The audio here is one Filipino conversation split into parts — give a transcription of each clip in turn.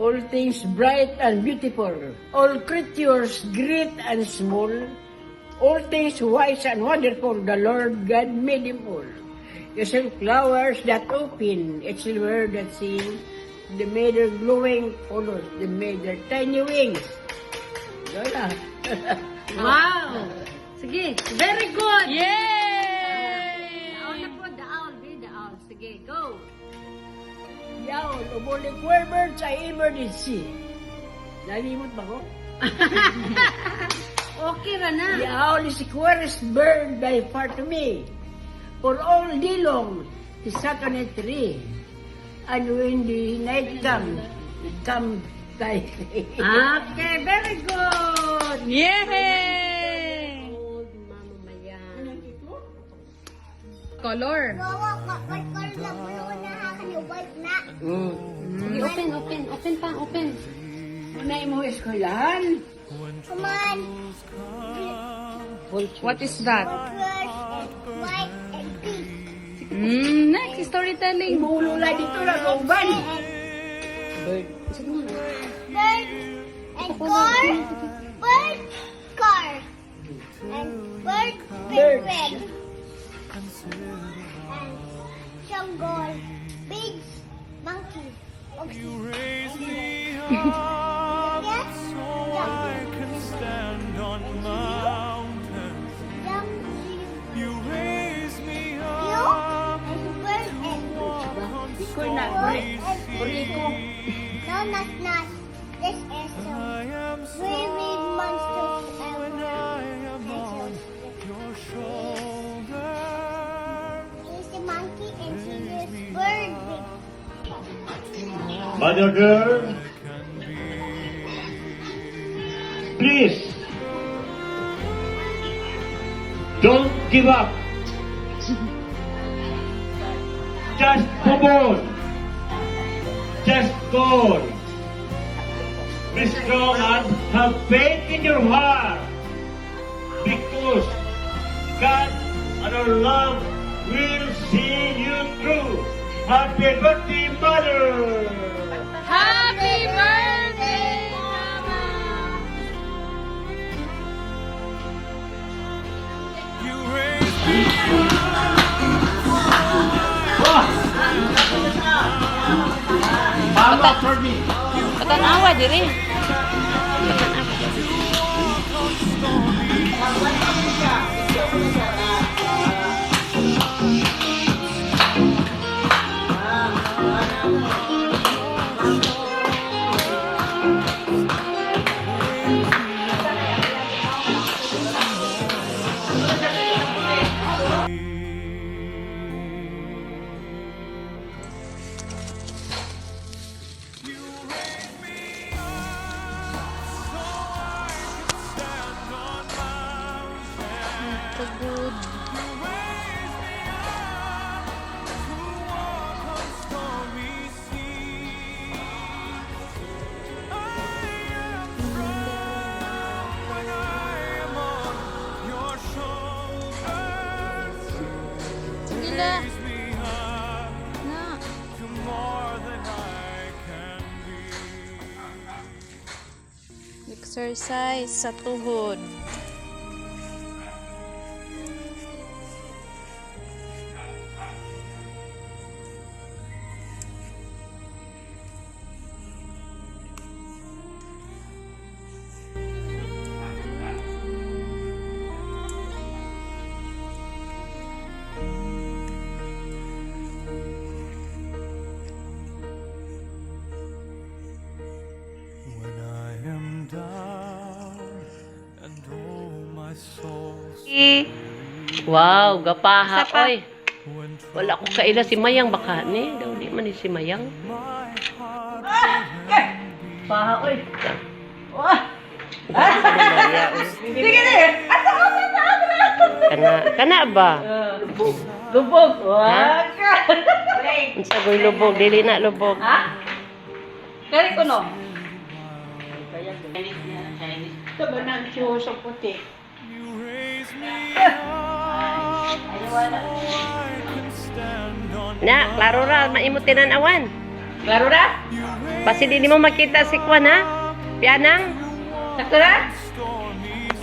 all things bright and beautiful, all creatures great and small, all things wise and wonderful, the Lord God made them all. You saw flowers that open, its bird that sing, they made their glowing colors, they made their tiny wings. Wala. Wow! Sige, very good! Yay! Owl na po, the owl, be the owl. Sige, go! Yaw, umuling birds I ever did see. Nalimot ba ko? Okay ra na. The owl is the queerest bird by far to me. For all day long, he sat on a tree. And when the night comes, it comes like... Okay, very good! Yay! Old mama mayan. Color. Sige, open pa, open. Unay mo eskwelahan. Come on. What is that? White and pink. Next, storytelling. Imulula dito na kauban. Bird and car. Bird car. And bird big red. And jungle. Big monkey. You raise me Yes. I can stand on mountains. You raise me You up and bird and Ikoy na, Kuriko. no, not. This is I am really monsters when ever. I am on your shoulder. He's the monkey and he is bird. Mother girl, please, don't give up. Just move on. Just go on. Be strong and have faith in your heart. Because God and our love will see you through. Happy birthday, Mother! Happy birthday, Mama! You raise me Mama for me! Patanawa, diri. So good. stormy sea. When I am on your shoulders, Sige la. raise me up Na. to more than I can be. Exercise sa tuhod. When I am down and oh my soul Wow, gapaha, Isa pa. oy. Wala ko kaila si Mayang baka ni. Daw di man ni si Mayang. Paha, oy. Kana ba? Lubog. Ha? Unsa goy lubog, dili na lubog. Kari ko no. Ito ba nang siyo sa puti? You raise me up so I can stand on Na, klaro ra maimo tinan-awan. Klaro na? Basi di mo makita si Kwan, ha? Pianang? Sakto na?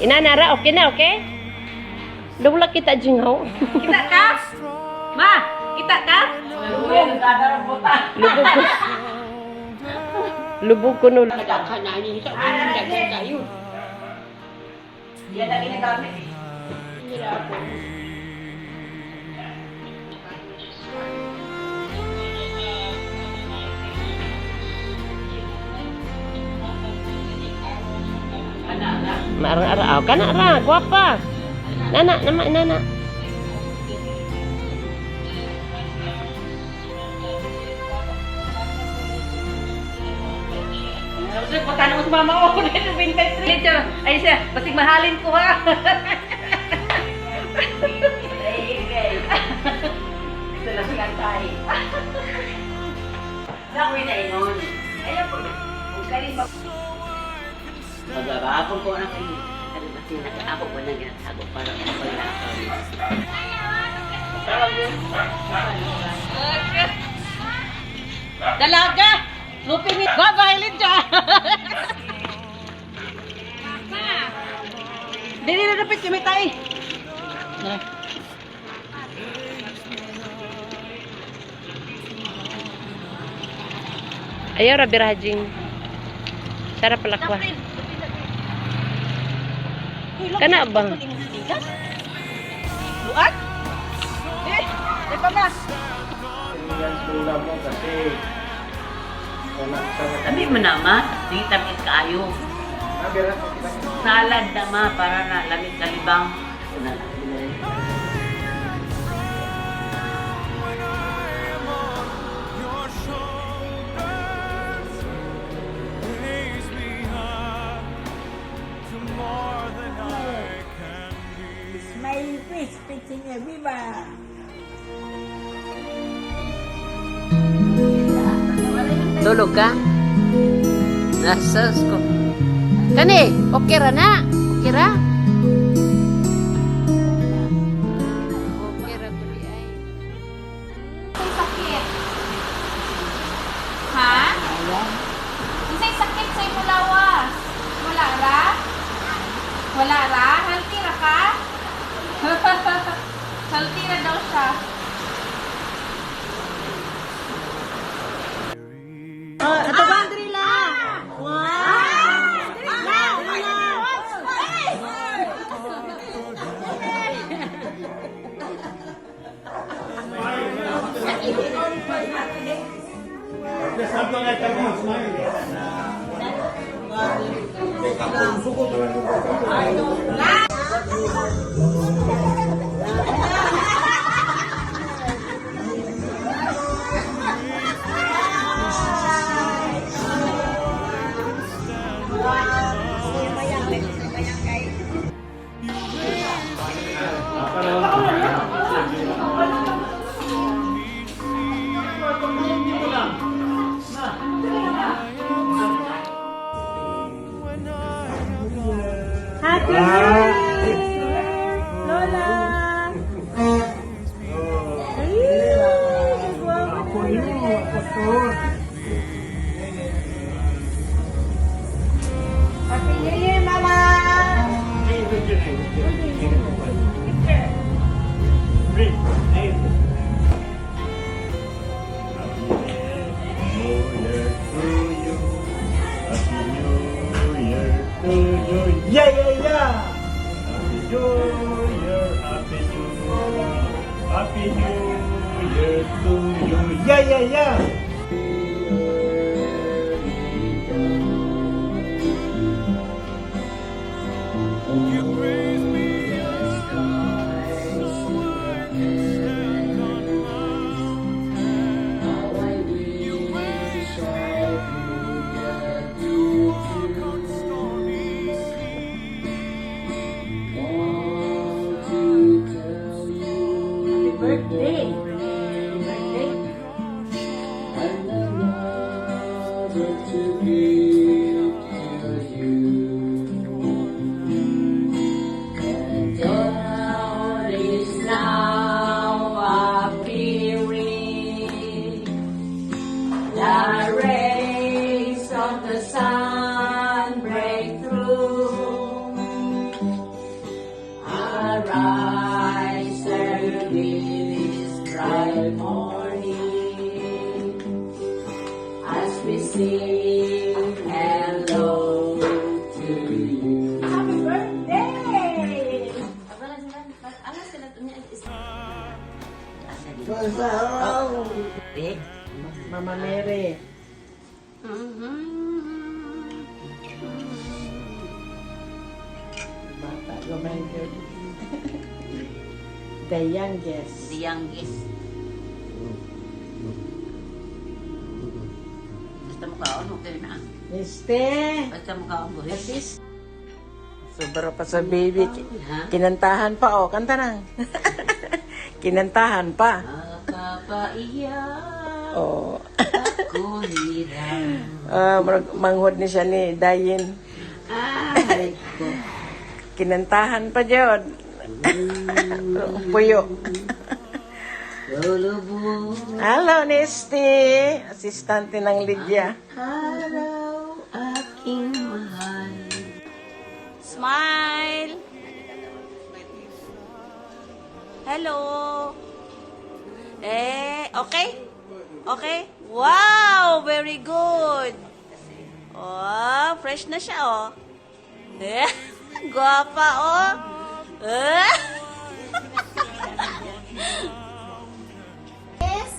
Inanara, okay na, okay? Lula kita jingaw. Kita ka? Ma, kita ka? Lubog ko. Lubog ko nun. Kananin sa ulo, kayo. Yan ang ginagamit. Marang-araw ka na ra, guwapa. Nana, nana. Patano mo sa mama ko dito, 23. Dito, ay siya, basig mahalin ko ha. Ito na silang tayo. Nakuwi na ingon. Ayaw po, kung kanin pa. Magagapon ko anak ini. Ano ba sinagapo ko na ginatago para maglakaw. Dalaga! Lupin ni babailin siya! Dili na dapat kami tayo. Ayaw ra birahajing. Sarap pala kwa. Kana ba? Luat? Ito na. Kami manama, di tamis kaayo. Salad nama para na lamig kalibang. Your shoulders raise me up to more than I can be. Smile face, pitching everywhere. Tulog ka? Nasas ko. Kani, okay ra na? Okay ra? Okay ra ko di ay. Sakit. Ha? Isa'y sakit sa'y mulawas. Wala ra? Wala ra? Healthy ra ka? Healthy ra daw siya. Yeah, yeah, yeah. Happy New Year, Happy New Year, Happy New Year to you. Yeah, yeah, yeah. You raise me up so I can stand on mountains. You wake me walk on stormy seas. Birthday. the sun break through. Arise early this bright morning, as we sing hello to you. Happy birthday! Mama Mary. Bata, reminder. The youngest. The youngest. Basta mo kaon, okay na. Miste. Basta mo kaon, buhis. Sobra pa sa baby. Kinantahan pa, oh. Kanta na. Kinantahan pa. Nakapaiyak Oh. ko hirang. Manghod ni siya ni Dayin. Ay ko. Kinantahan pa dyan. Puyo. Lulubo. Hello, Nesty. Asistante ng Lydia. Araw aking mahal. Smile. Hello. Okay? Okay? Wow, very good. Oh, fresh na siya, oh. Guwapa, oh. Yes.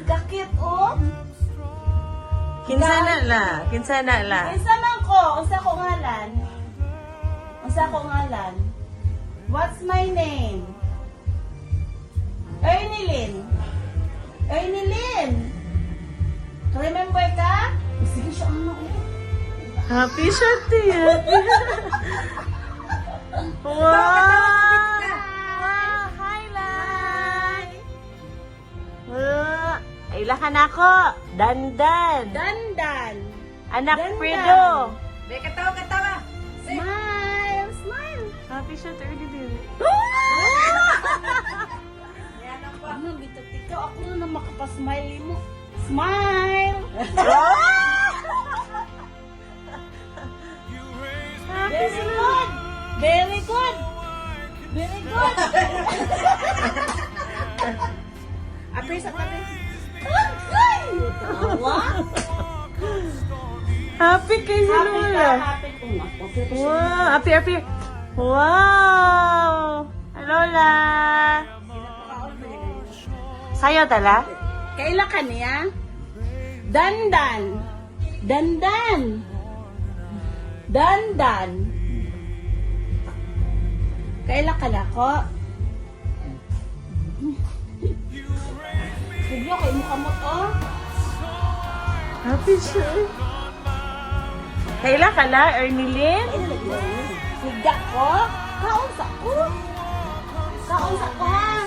Gakit, oh. Kinsana la. Kinsana la. Unsa man ko? Unsa ko ngalan? Unsa ko ngalan? What's my name? Ernilyn. Ernilyn. Remember ka? Sige siya, ano? Happy siya, tiya. Wow! Highlight! Ilahan ako. Dandan. Dandan. Anak Dandan. Fredo. Smile! Smile! Happy siya, tiya. Ano, bitot ikaw. Ako na makapasmile mo. Smile! Very good! Very good! Very good! Apir sa tabi. Tawa? Happy kay si Happy ka, Lola. happy ko nga. Wow! Happy. Wow! Lola! Sayo tala? Kaila ka niya? Dandan! Dandan! Dandan! Kaila ka na ko? Siglo kay mukha mo to? Happy siya. Kaila ka la, Ernilyn? Higa ko? Kaunsa ko? Kaunsa ko ha?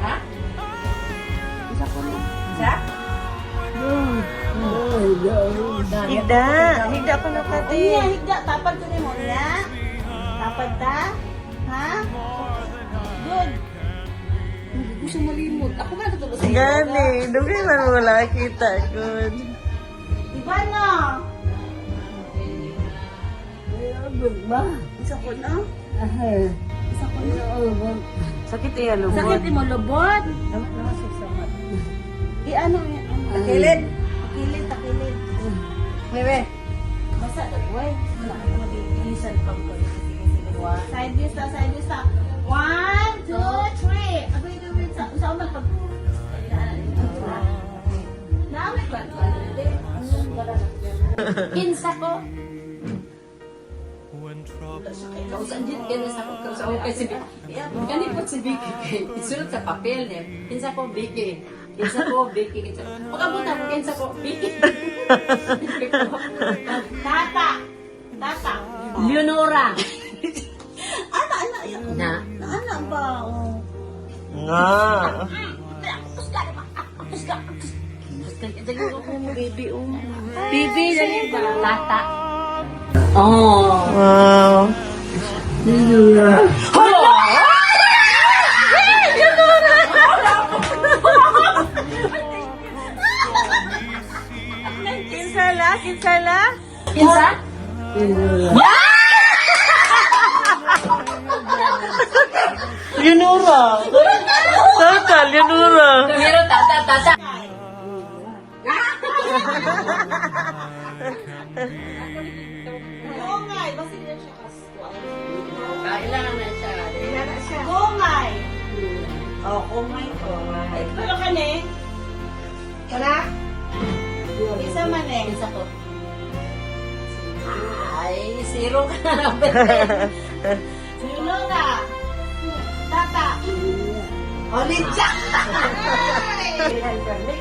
Ha? Isa ko na. Isa? Higda ko na pati. Iya, higa. Tapad ko ni mo niya. Tapad ta? Ha? Good. Hindi ko siya malimot. Ako ba natulog sa iyo? Gani, dugay man wala kita. Good. Diba na? Good ba? Isa ko na? Isa ko na? Sakit iya lumot. Sakit mo lubot? Ano yan? Takilid. Takilid. Bebe. Basta na, boy. Mag-iisan pang ko. Side view sa, side view sa. 1, 2, 3. Wait. Saan man pag... Naamit ba? Kinsa ko. Kausan din kaya sa kausan kay si Vicky. Kani po si Vicky kay isulat sa papel niya. Kinsa ko Vicky. Kinsa ko Vicky. Pagkabuta mo kinsa ko Vicky. Tata. Leonora. Ana. Na. Ana ba? Nga. Bibi dali ba? Tata. Oh. Wow. Kinsala, kinsala. Kinsa? Yunura. Total, Yunura. Pero tata. Gungay, basta hindi siya kaswa. Kailangan na siya. Wala siya. Gungay. Oh, gungay ko. Pero ka ne? Kana? Isa man eh. Kinsa ko? Ay, zero ka na. Yunura. Tata. Ulit siya.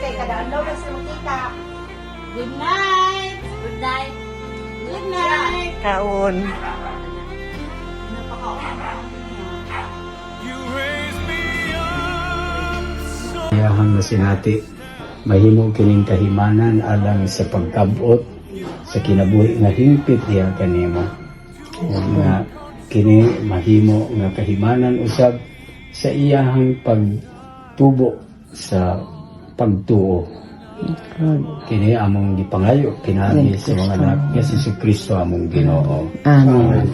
Kay kadaan daw kasi makita. Good night. Good night. Good night. Kaon. Iyahang na sinati, mahimo kining kahimanan alang sa pagkabot sa kinabuhi nga hingpit iya kanimo. Ug nga kini mahimo nga kahimanan usab sa iyahang pagtubo sa pagtuo. Kini among gipangayo kinaagi sa mga anak ni Jesucristo among Ginoo. Amen.